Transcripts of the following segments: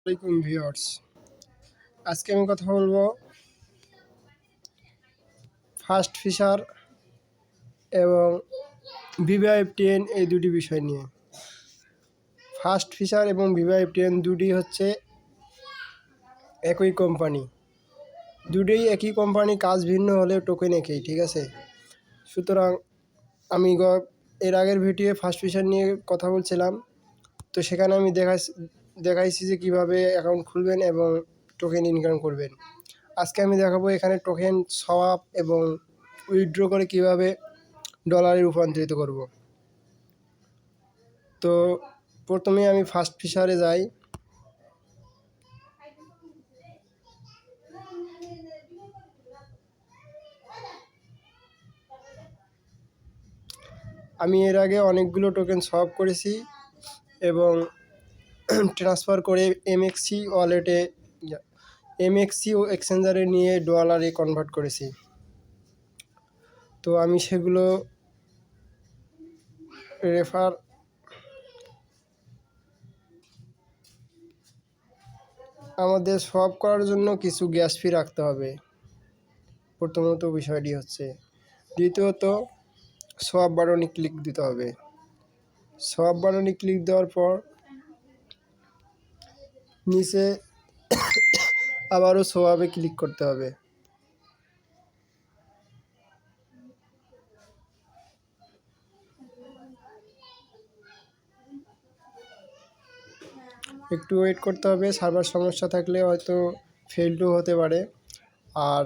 আসসালামাইকুম ভিউয়ার্স, আজকে আমি কথা বলবো ফাস্ট ফিশার এবং ভিভিআইপিটিএন এই দুটি বিষয় নিয়ে। ফাস্ট ফিশার এবং ভিভিআইপিটিএন দুটি হচ্ছে একই কোম্পানি, দুটোই একই কোম্পানি, কাজ ভিন্ন হলেও টোকেন একই, ঠিক আছে। সুতরাং আমি এর আগের ভিডিও ফাস্ট ফিশার নিয়ে কথা বলছিলাম, তো সেখানে আমি দেখাইছি যে কীভাবে অ্যাকাউন্ট খুলবেন এবং টোকেন ইনকাম করবেন। আজকে আমি দেখাবো এখানে টোকেন সোয়াপ এবং উইথড্র করে কিভাবে ডলারে রূপান্তরিত করব। তো প্রথমে আমি ফাস্ট ফিশারে যাই। আমি এর আগে অনেকগুলো টোকেন সোয়াপ করেছি এবং ট্রান্সফার করে এমএক্সি ওয়ালেটে এমএক্সি ও এক্সচেঞ্জারে নিয়ে ডলারে কনভার্ট করেছি। তো আমি সেগুলো আমাদের সোয়াপ করার জন্য কিছু গ্যাস ফি রাখতে হবে, প্রথমত বিষয়টি হচ্ছে। দ্বিতীয়ত সোয়াপ বাটনে ক্লিক দিতে হবে। সোয়াপ বাটনে ক্লিক দেওয়ার পর নিচে আবারও সোয়াপে ক্লিক করতে হবে। একটু ওয়েট করতে হবে, সার্ভার সমস্যা থাকলে হয়তো ফেলও হতে পারে। আর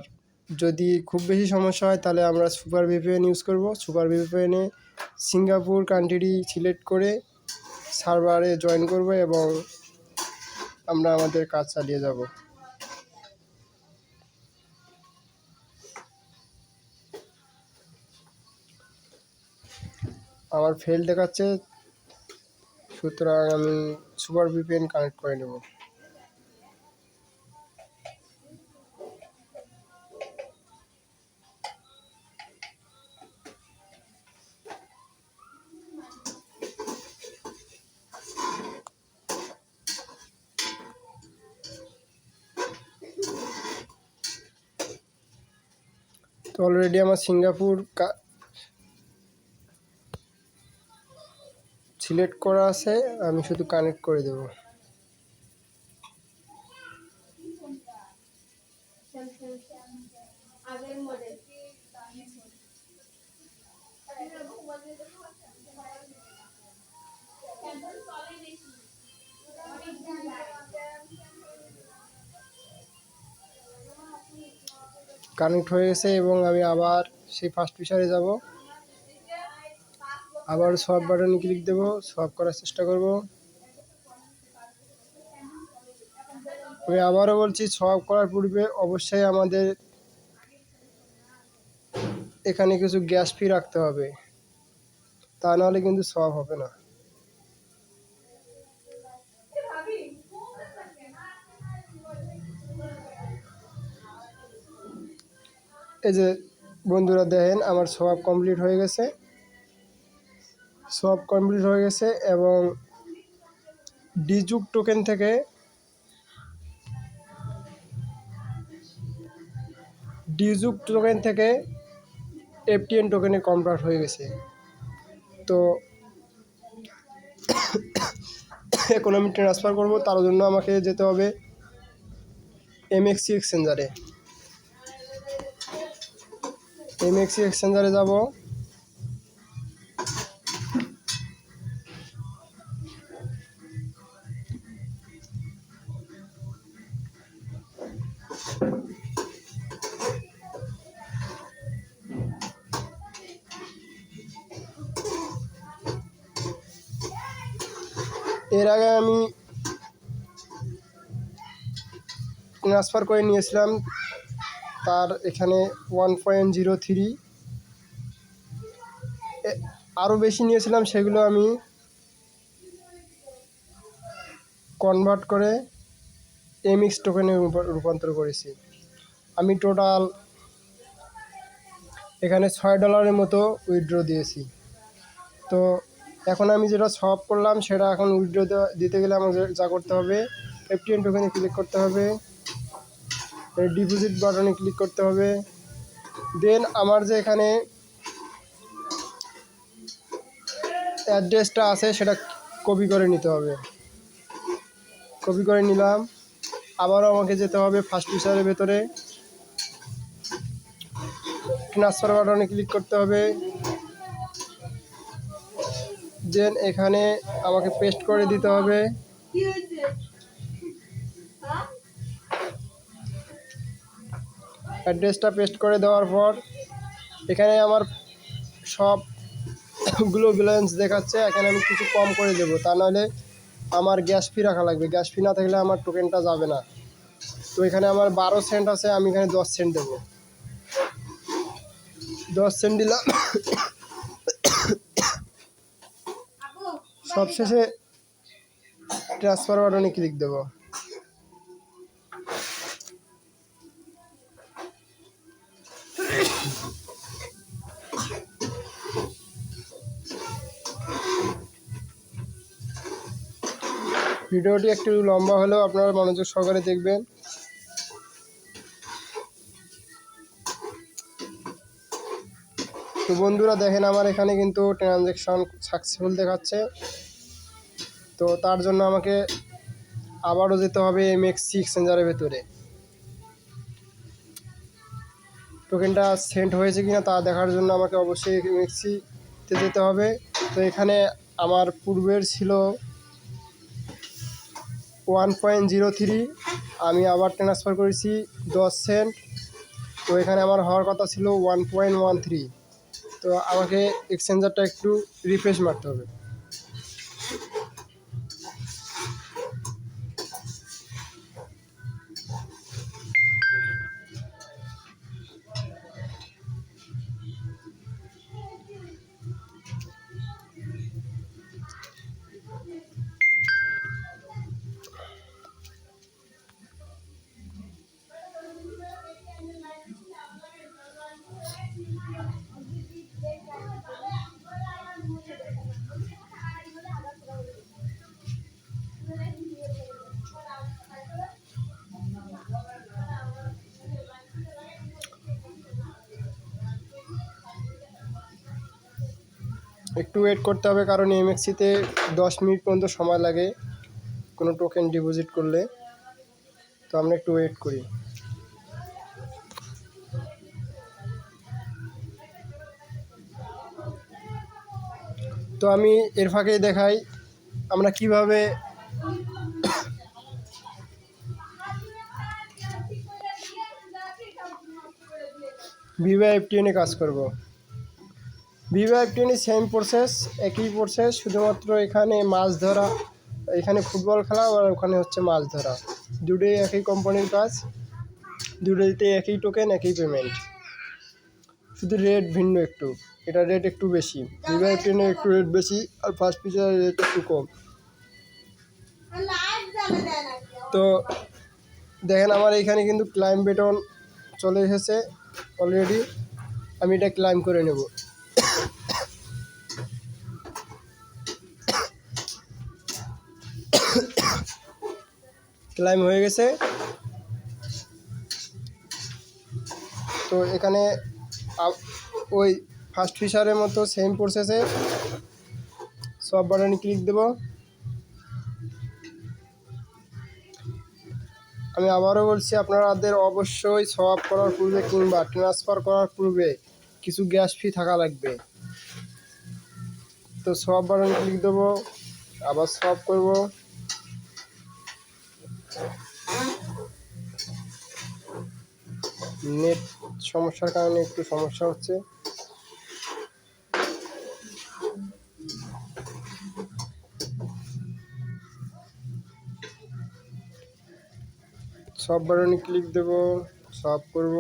যদি খুব বেশি সমস্যা হয় তাহলে আমরা সুপার ভিপিএন ইউজ করব। সুপার ভিপিএনে সিঙ্গাপুর কান্ট্রি সিলেক্ট করে সার্ভারে জয়েন করব এবং আমরা আমাদের কাজ চালিয়ে যাব। আমার ফেল দেখাচ্ছে, সুতরাং আমি সুপার ভিপিএন কানেক্ট করে নেব। তো অলরেডি আমার সিঙ্গাপুর সিলেক্ট করা আছে, আমি শুধু কানেক্ট করে দেব। কানেক্ট হয়ে গেছে এবং আমি আবার সেই ফাস্ট ফিশারে যাব। আবার সোয়াপ বাটনে ক্লিক দেব, সোয়াপ করার চেষ্টা করব। আমি আবারও বলছি, সোয়াপ করার পূর্বে অবশ্যই আমাদের এখানে কিছু গ্যাস ফি রাখতে হবে, তা নাহলে কিন্তু সোয়াপ হবে না। এই যে বন্ধুরা দেখেন, আমার সোয়াপ কমপ্লিট হয়ে গেছে। সোয়াপ কমপ্লিট হয়ে গেছে এবং ডিজুক টোকেন থেকে এফটিএন টোকেনে কনভার্ট হয়ে গেছে। তো এখন আমি ট্রান্সফার করব, তার জন্য আমাকে যেতে হবে এমএক্সি এক্সচেঞ্জারে যাব। এর আগে আমি ট্রান্সফার করে নিয়েছিলাম, তার এখানে 1.03 আরও বেশি নিয়েছিলাম, সেগুলো আমি কনভার্ট করে এমএক্স টোকেনে রূপান্তর করেছি। আমি টোটাল এখানে $6 মতো উইথড্র দিয়েছি। তো এখন আমি যেটা সলভ করলাম সেটা এখন উইথড্র দিতে গেলে আমাকে যা করতে হবে, FTN টোকেনে ক্লিক করতে হবে, ডিপোজিট বাটনে ক্লিক করতে হবে। দেন আমার যে এখানে অ্যাড্রেসটা আছে সেটা কপি করে নিতে হবে। কপি করে নিলাম। আবারও আমাকে যেতে হবে ফার্স্ট ফিচারের ভেতরে, ট্রান্সফার বাটনে ক্লিক করতে হবে। দেন এখানে আমাকে পেস্ট করে দিতে হবে। অ্যাড্রেসটা পেস্ট করে দেওয়ার পর এখানে আমার সবগুলো ব্যালেন্স দেখাচ্ছে। এখানে আমি কিছু কম করে দেবো, তা নাহলে আমার গ্যাস ফি রাখা লাগবে। গ্যাস ফি না থাকলে আমার টোকেনটা যাবে না। তো এখানে আমার 12 সেন্ট আছে, আমি এখানে 10 সেন্ট দেবো। 10 সেন্ট দিলাম। সবশেষে ট্রান্সফার বাটনে ক্লিক দেবো। ভিডিওটি একটু লম্বা হলেও আপনারা মনোযোগ সহকারে দেখবেন। তো বন্ধুরা দেখেন, আমার এখানে কিন্তু ট্রানজ্যাকশন সাকসেসফুল দেখাচ্ছে। তো তার জন্য আমাকে আবারও যেতে হবে MXC এক্সচেঞ্জারের ভেতরে, টোকেনটা সেন্ড হয়েছে কিনা তা দেখার জন্য আমাকে অবশ্যই MXC-তে যেতে হবে। তো এখানে আমার পূর্বের ছিল 1.03, আমি আবার ট্রান্সফার করেছি 10 সেন্ট। তো এখানে আমার হওয়ার কথা ছিল 1.13। তো আমাকে এক্সচেঞ্জারটা একটু রিফ্রেশ মারতে হবে। একটু ওয়েট করতে হবে, কারণ MXC-তে 10 মিনিট পর্যন্ত সময় লাগে কোনো টোকেন ডিপোজিট করলে। তো আমরা একটু ওয়েট করি। তো আমি এর ফাঁকেই দেখাই আমরা কিভাবে ভিভা FTN-এ কাজ করব। ভিভা FTN-এ সেম প্রসেস, একই প্রসেস, শুধুমাত্র এখানে মাছ ধরা, এখানে ফুটবল খেলা আর ওখানে হচ্ছে মাছ ধরা। দুটোই একই কোম্পানির কাজ, দুটোতে একই টোকেন, একই পেমেন্ট, শুধু রেট ভিন্ন একটু। এটা রেট একটু বেশি, ভিভা FTN-এর একটু রেট বেশি, আর ফার্স্ট ফিচারের রেট একটু কম। তো দেখেন আমার এইখানে কিন্তু ক্লাইম বেটন চলে এসেছে অলরেডি। আমি এটা ক্লাইম করে নেব। ক্লাইম হয়ে গেছে। তো এখানে ওই ফার্স্ট ফিচারের মতো সেম প্রসেসে সব বাটনে ক্লিক দেব। আমি আবারও বলছি, আপনাদের অবশ্যই সোয়াপ করার পূর্বে কিংবা ট্রান্সফার করার পূর্বে কিছু গ্যাস ফি থাকা লাগবে। তো সোয়াপ বাটনে ক্লিক দেবো, আবার সোয়াপ করব। নেট সমস্যার কারণে একটু সমস্যা হচ্ছে। সব বাটনে ক্লিক দেব, সব করব।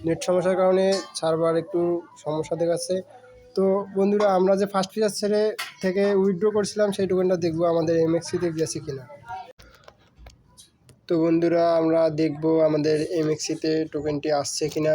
নেট সমস্যার কারণে সার্ভার একটু সমস্যা দেখাচ্ছে। তো বন্ধুরা, আমরা যে ফার্স্ট ফিচার থেকে উইথড্র করছিলাম সেই টোকেনটা দেখবো আমাদের MXC-তে গেছে কিনা। তো বন্ধুরা, আমরা দেখব আমাদের MXC-তে টোকেনটি আসছে কিনা।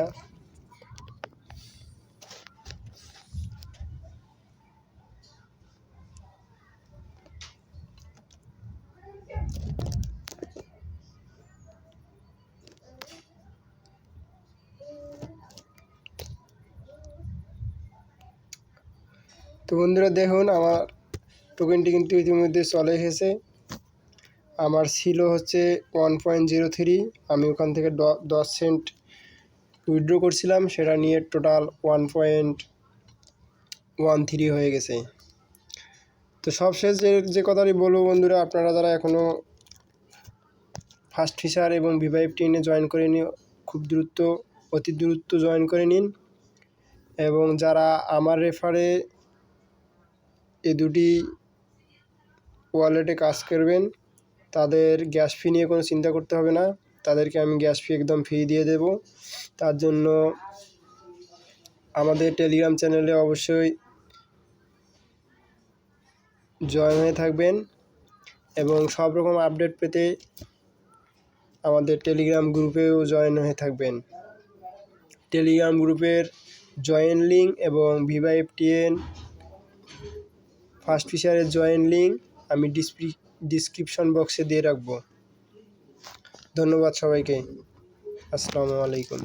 তো বন্ধুরা দেখুন আমার টোকেনটি কিন্তু ইতিমধ্যে চলে এসেছে। আমার ছিল হচ্ছে 1.03, আমি ওখান থেকে 10 সেন্ট উইথড্র করছিলাম, সেটা নিয়ে টোটাল 1.13 হয়ে গেছে। তো সবশেষ যে কথাটি বলবো বন্ধুরা, আপনারা যারা এখনও ফার্স্ট ফিচার এবং VVIP10 জয়েন করে নিন, খুব অতি দ্রুত জয়েন করে নিন। এবং যারা আমার রেফারে এই দুটি ওয়ালেটে কাজ করবেন, তাদের গ্যাস ফি নিয়ে কোনো চিন্তা করতে হবে না, তাদেরকে আমি গ্যাস ফি একদম ফ্রি দিয়ে দেব। তার জন্য আমাদের টেলিগ্রাম চ্যানেলে অবশ্যই জয়েন হয়ে থাকবেন এবং সব রকম আপডেট পেতে আমাদের টেলিগ্রাম গ্রুপেও জয়েন হয়ে থাকবেন। টেলিগ্রাম গ্রুপের জয়েন লিঙ্ক এবং VVIP10 ফার্স্ট ফিচারের জয়েন লিঙ্ক আমি ডিসক্রিপশন বক্সে দিয়ে রাখবো। ধন্যবাদ সবাইকে। আসসালামু আলাইকুম।